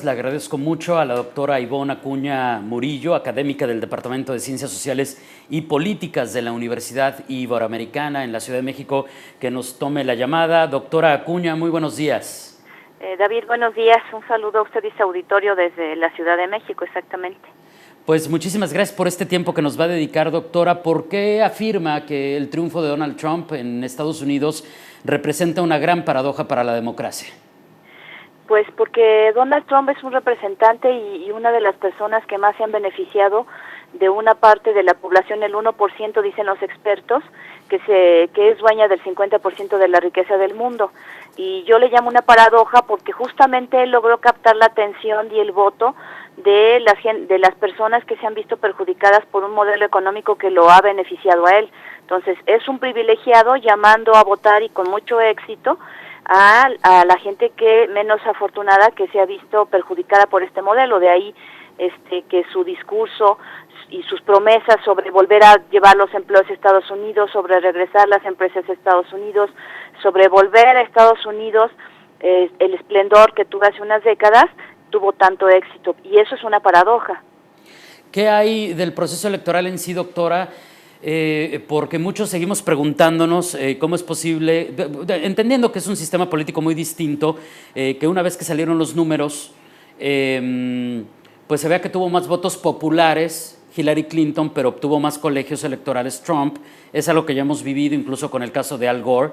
Le agradezco mucho a la doctora Ivonne Acuña Murillo, académica del Departamento de Ciencias Sociales y Políticas de la Universidad Iberoamericana en la Ciudad de México, que nos tome la llamada. Doctora Acuña, muy buenos días. David, buenos días. Un saludo a usted y su auditorio desde la Ciudad de México, exactamente. Pues muchísimas gracias por este tiempo que nos va a dedicar, doctora. ¿Por qué afirma que el triunfo de Donald Trump en Estados Unidos representa una gran paradoja para la democracia? Pues porque Donald Trump es un representante y una de las personas que más se han beneficiado de una parte de la población, el 1%, dicen los expertos, que es dueña del 50% de la riqueza del mundo. Y yo le llamo una paradoja porque justamente él logró captar la atención y el voto de las personas que se han visto perjudicadas por un modelo económico que lo ha beneficiado a él. Entonces, es un privilegiado llamando a votar y con mucho éxito a la gente que menos afortunada que se ha visto perjudicada por este modelo. De ahí que su discurso y sus promesas sobre volver a llevar los empleos a Estados Unidos, sobre regresar las empresas a Estados Unidos, sobre volver a Estados Unidos, el esplendor que tuvo hace unas décadas, tuvo tanto éxito, y eso es una paradoja. ¿Qué hay del proceso electoral en sí, doctora? Porque muchos seguimos preguntándonos cómo es posible, entendiendo que es un sistema político muy distinto, que una vez que salieron los números, pues se vea que tuvo más votos populares Hillary Clinton, pero obtuvo más colegios electorales Trump. Es algo que ya hemos vivido incluso con el caso de Al Gore.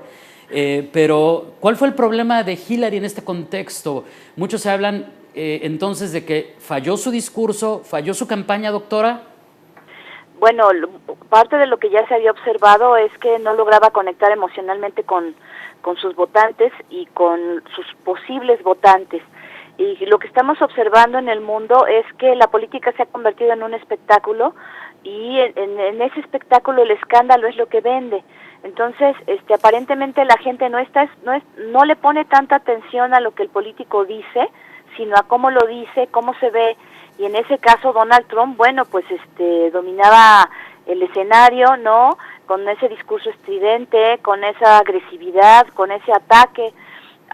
Pero, ¿cuál fue el problema de Hillary en este contexto? Muchos se hablan entonces de que falló su discurso, falló su campaña, doctora. Bueno, parte de lo que ya se había observado es que no lograba conectar emocionalmente con sus votantes y con sus posibles votantes. Y lo que estamos observando en el mundo es que la política se ha convertido en un espectáculo y en ese espectáculo el escándalo es lo que vende. Entonces, aparentemente la gente no le pone tanta atención a lo que el político dice, sino a cómo lo dice, cómo se ve. Y en ese caso Donald Trump, bueno, pues dominaba el escenario, ¿no? Con ese discurso estridente, con esa agresividad, con ese ataque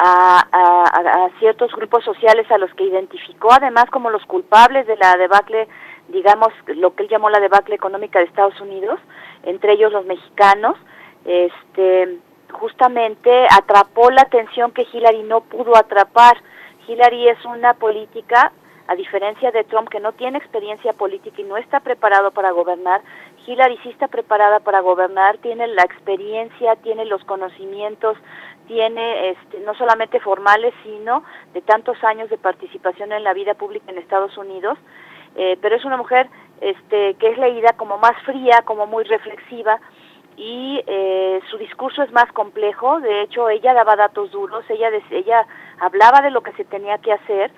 a ciertos grupos sociales a los que identificó además como los culpables de la debacle, digamos, lo que él llamó la debacle económica de Estados Unidos, entre ellos los mexicanos. Justamente atrapó la atención que Hillary no pudo atrapar. Hillary es una política, a diferencia de Trump, que no tiene experiencia política y no está preparado para gobernar. Hillary sí está preparada para gobernar, tiene la experiencia, tiene los conocimientos, tiene no solamente formales, sino de tantos años de participación en la vida pública en Estados Unidos, pero es una mujer que es leída como más fría, como muy reflexiva, y su discurso es más complejo. De hecho, ella daba datos duros, ella hablaba de lo que se tenía que hacer,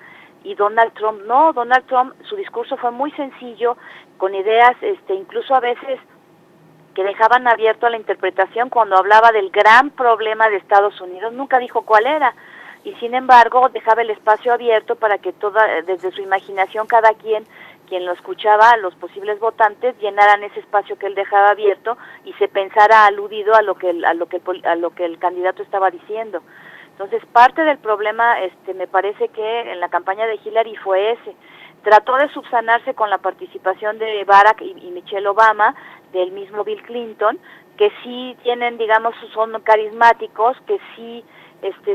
y Donald Trump no. Donald Trump, su discurso fue muy sencillo, con ideas incluso a veces que dejaban abierto a la interpretación. Cuando hablaba del gran problema de Estados Unidos, nunca dijo cuál era, y sin embargo dejaba el espacio abierto para que desde su imaginación cada quien lo escuchaba, los posibles votantes, llenaran ese espacio que él dejaba abierto y se pensara aludido a lo que el candidato estaba diciendo. Entonces, parte del problema, me parece que en la campaña de Hillary fue ese. Trató de subsanarse con la participación de Barack y Michelle Obama, del mismo Bill Clinton, que sí tienen, digamos, son carismáticos, que sí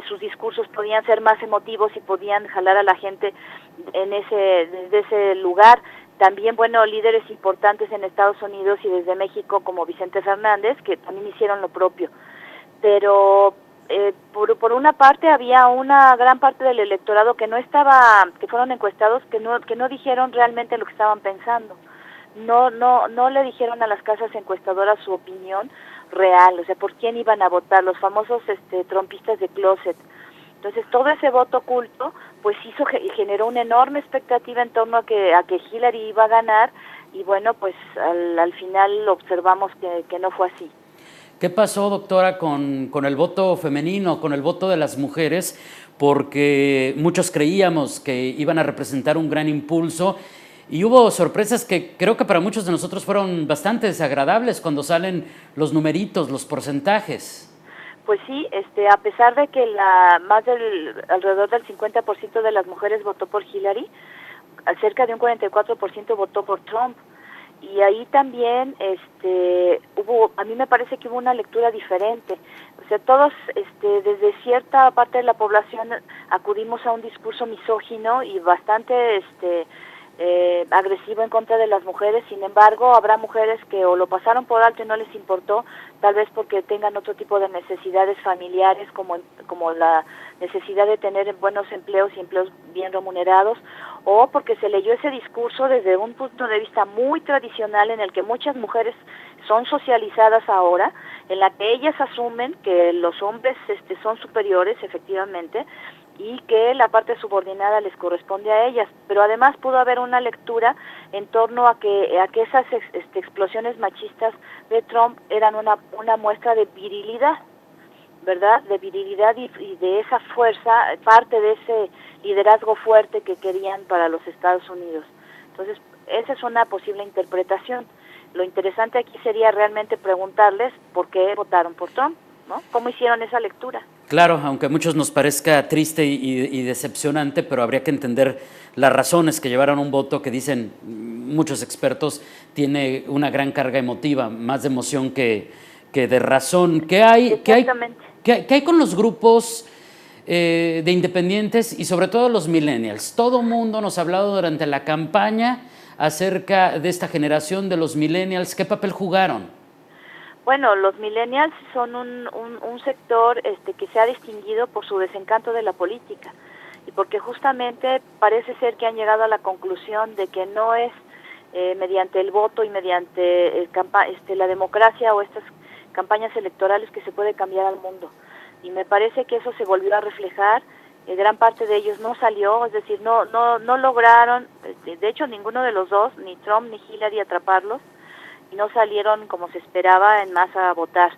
sus discursos podían ser más emotivos y podían jalar a la gente desde ese lugar. También, bueno, líderes importantes en Estados Unidos y desde México, como Vicente Fernández, que también hicieron lo propio. Pero por una parte había una gran parte del electorado que que fueron encuestados, que no dijeron realmente lo que estaban pensando. No le dijeron a las casas encuestadoras su opinión real, o sea, por quién iban a votar, los famosos trumpistas de closet. Entonces, todo ese voto oculto pues generó una enorme expectativa en torno a que Hillary iba a ganar, y bueno, pues al final observamos que no fue así. ¿Qué pasó, doctora, con el voto femenino, con el voto de las mujeres? Porque muchos creíamos que iban a representar un gran impulso, y hubo sorpresas que creo que para muchos de nosotros fueron bastante desagradables cuando salen los numeritos, los porcentajes. Pues sí, a pesar de que alrededor del 50% de las mujeres votó por Hillary, cerca de un 44% votó por Trump. Y ahí también a mí me parece que hubo una lectura diferente. O sea, todos desde cierta parte de la población acudimos a un discurso misógino y bastante agresivo en contra de las mujeres. Sin embargo, habrá mujeres que o lo pasaron por alto y no les importó, tal vez porque tengan otro tipo de necesidades familiares, como la necesidad de tener buenos empleos y empleos bien remunerados, o porque se leyó ese discurso desde un punto de vista muy tradicional en el que muchas mujeres son socializadas ahora, en la que ellas asumen que los hombres son superiores, efectivamente, y que la parte subordinada les corresponde a ellas, pero además pudo haber una lectura en torno a que esas explosiones machistas de Trump eran una muestra de virilidad, ¿verdad? De virilidad y de esa fuerza, parte de ese liderazgo fuerte que querían para los Estados Unidos. Entonces, esa es una posible interpretación. Lo interesante aquí sería realmente preguntarles por qué votaron por Trump, ¿no? ¿Cómo hicieron esa lectura? Claro, aunque a muchos nos parezca triste y decepcionante, pero habría que entender las razones que llevaron a un voto que dicen muchos expertos tiene una gran carga emotiva, más de emoción que de razón. Exactamente. ¿Qué hay con los grupos de independientes y sobre todo los millennials? Todo mundo nos ha hablado durante la campaña acerca de esta generación de los millennials. ¿Qué papel jugaron? Bueno, los millennials son un sector que se ha distinguido por su desencanto de la política y porque justamente parece ser que han llegado a la conclusión de que no es mediante el voto y mediante la democracia o estas campañas electorales que se puede cambiar al mundo. Y me parece que eso se volvió a reflejar. Gran parte de ellos no salió, es decir, no lograron, de hecho ninguno de los dos, ni Trump ni Hillary, atraparlos, y no salieron como se esperaba en masa a votar.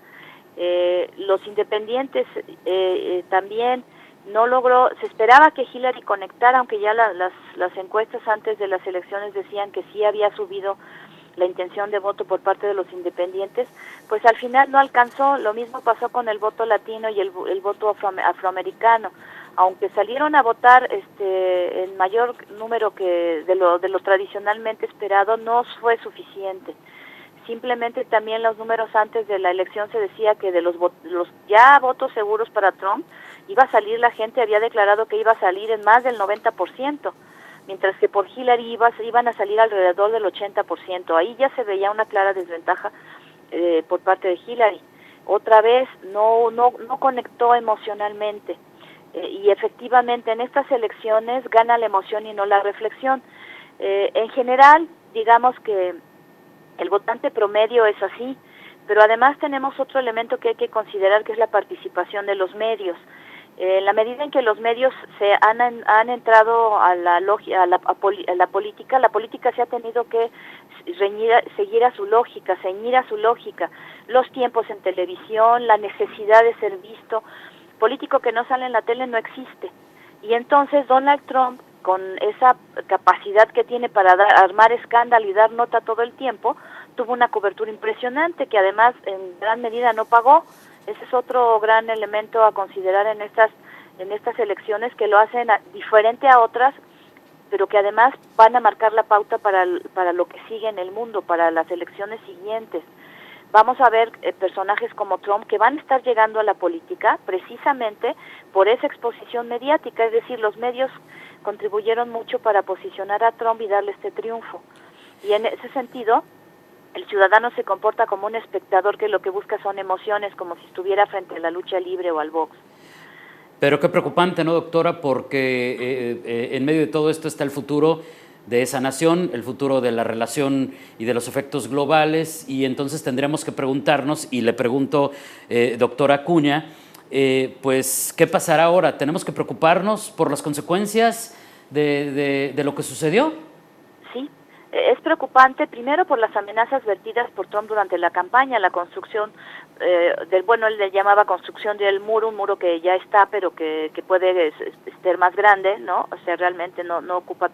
Los independientes también no logró, se esperaba que Hillary conectara, aunque ya las encuestas antes de las elecciones decían que sí había subido la intención de voto por parte de los independientes, pues al final no alcanzó. Lo mismo pasó con el voto latino y el voto afroamericano. Aunque salieron a votar en mayor número que de lo tradicionalmente esperado, no fue suficiente. Simplemente también los números antes de la elección se decía que de los ya votos seguros para Trump iba a salir, la gente había declarado que iba a salir en más del 90%, mientras que por Hillary iban a salir alrededor del 80%. Ahí ya se veía una clara desventaja por parte de Hillary. Otra vez no conectó emocionalmente y efectivamente en estas elecciones gana la emoción y no la reflexión. En general, digamos que el votante promedio es así, pero además tenemos otro elemento que hay que considerar, que es la participación de los medios. En la medida en que los medios han entrado a la política, la política se ha tenido que ceñir a su lógica, los tiempos en televisión, la necesidad de ser visto. Político que no sale en la tele no existe. Y entonces Donald Trump, con esa capacidad que tiene para armar escándalo y dar nota todo el tiempo, tuvo una cobertura impresionante que además en gran medida no pagó. Ese es otro gran elemento a considerar en estas elecciones, que lo hacen diferente a otras, pero que además van a marcar la pauta para lo que sigue en el mundo, para las elecciones siguientes. Vamos a ver personajes como Trump que van a estar llegando a la política precisamente por esa exposición mediática, es decir, los medios contribuyeron mucho para posicionar a Trump y darle este triunfo. Y en ese sentido, el ciudadano se comporta como un espectador que lo que busca son emociones, como si estuviera frente a la lucha libre o al box. Pero qué preocupante, ¿no, doctora? Porque en medio de todo esto está el futuro de esa nación, el futuro de la relación y de los efectos globales, y entonces tendríamos que preguntarnos, y le pregunto, doctora Acuña, pues, ¿qué pasará ahora? ¿Tenemos que preocuparnos por las consecuencias de lo que sucedió? Sí, es preocupante, primero por las amenazas vertidas por Trump durante la campaña, la construcción él le llamaba construcción del muro, un muro que ya está, pero que puede ser más grande, ¿no? O sea, realmente no ocupa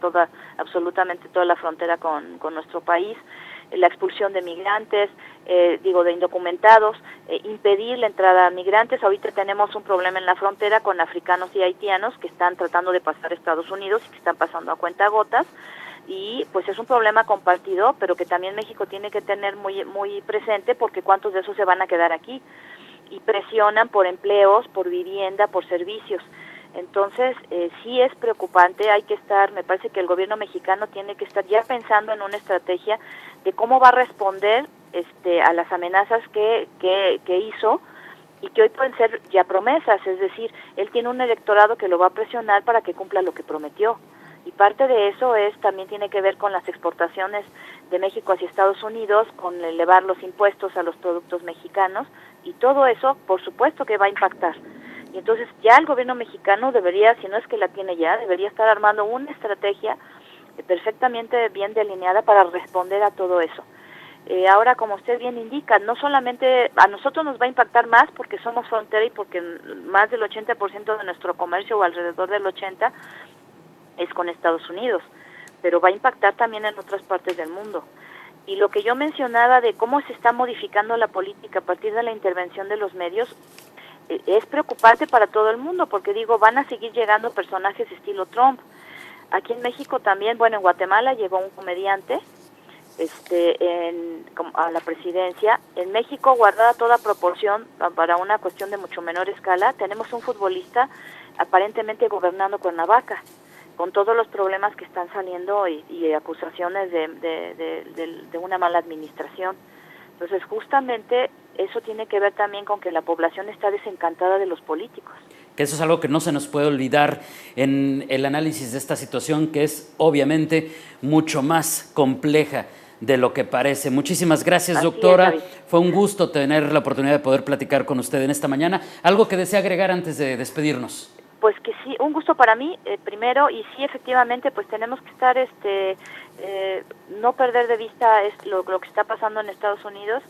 absolutamente toda la frontera con nuestro país. la expulsión de migrantes, de indocumentados, impedir la entrada a migrantes. Ahorita tenemos un problema en la frontera con africanos y haitianos que están tratando de pasar a Estados Unidos y que están pasando a cuentagotas, y pues es un problema compartido, pero que también México tiene que tener muy presente, porque cuántos de esos se van a quedar aquí y presionan por empleos, por vivienda, por servicios. Entonces, sí es preocupante, me parece que el gobierno mexicano tiene que estar ya pensando en una estrategia de cómo va a responder a las amenazas que hizo, y que hoy pueden ser ya promesas, es decir, él tiene un electorado que lo va a presionar para que cumpla lo que prometió. Y parte de eso también tiene que ver con las exportaciones de México hacia Estados Unidos, con elevar los impuestos a los productos mexicanos, y todo eso, por supuesto que va a impactar. Y entonces ya el gobierno mexicano debería, si no es que la tiene ya, debería estar armando una estrategia perfectamente bien delineada para responder a todo eso. Ahora, como usted bien indica, no solamente a nosotros nos va a impactar más porque somos frontera y porque más del 80% de nuestro comercio, o alrededor del 80%, es con Estados Unidos, pero va a impactar también en otras partes del mundo. Y lo que yo mencionaba de cómo se está modificando la política a partir de la intervención de los medios, es preocupante para todo el mundo, porque van a seguir llegando personajes estilo Trump. Aquí en México también, en Guatemala llegó un comediante a la presidencia. En México, guardada toda proporción, para una cuestión de mucho menor escala, tenemos un futbolista aparentemente gobernando Cuernavaca, con todos los problemas que están saliendo y acusaciones de una mala administración. Entonces, justamente eso tiene que ver también con que la población está desencantada de los políticos. Que eso es algo que no se nos puede olvidar en el análisis de esta situación, que es obviamente mucho más compleja de lo que parece. Muchísimas gracias, doctora. Fue un gusto tener la oportunidad de poder platicar con usted en esta mañana. ¿Algo que desea agregar antes de despedirnos? Pues que sí, un gusto para mí, primero, y sí, efectivamente, pues tenemos que estar, no perder de vista lo que está pasando en Estados Unidos,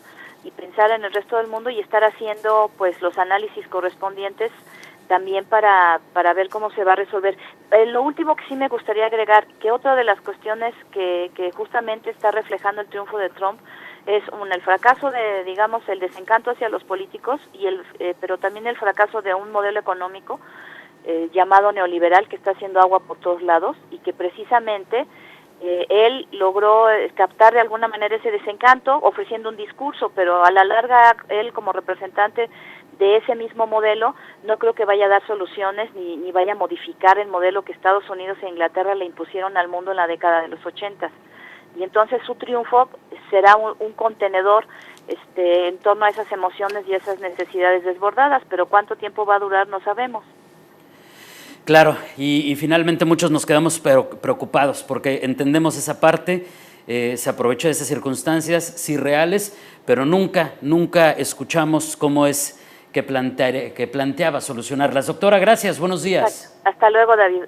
y pensar en el resto del mundo, y estar haciendo pues los análisis correspondientes también para ver cómo se va a resolver. Lo último que sí me gustaría agregar, que otra de las cuestiones que justamente está reflejando el triunfo de Trump es el fracaso el desencanto hacia los políticos, pero también el fracaso de un modelo económico llamado neoliberal, que está haciendo agua por todos lados, y que precisamente él logró captar de alguna manera ese desencanto ofreciendo un discurso, pero a la larga él, como representante de ese mismo modelo, no creo que vaya a dar soluciones ni vaya a modificar el modelo que Estados Unidos e Inglaterra le impusieron al mundo en la década de los 80. Y entonces su triunfo será un contenedor en torno a esas emociones y esas necesidades desbordadas, pero cuánto tiempo va a durar no sabemos. Claro, y finalmente muchos nos quedamos preocupados porque entendemos esa parte, se aprovechó de esas circunstancias, sí reales, pero nunca escuchamos cómo es que planteaba solucionarlas. Doctora, gracias, buenos días. Hasta luego, David.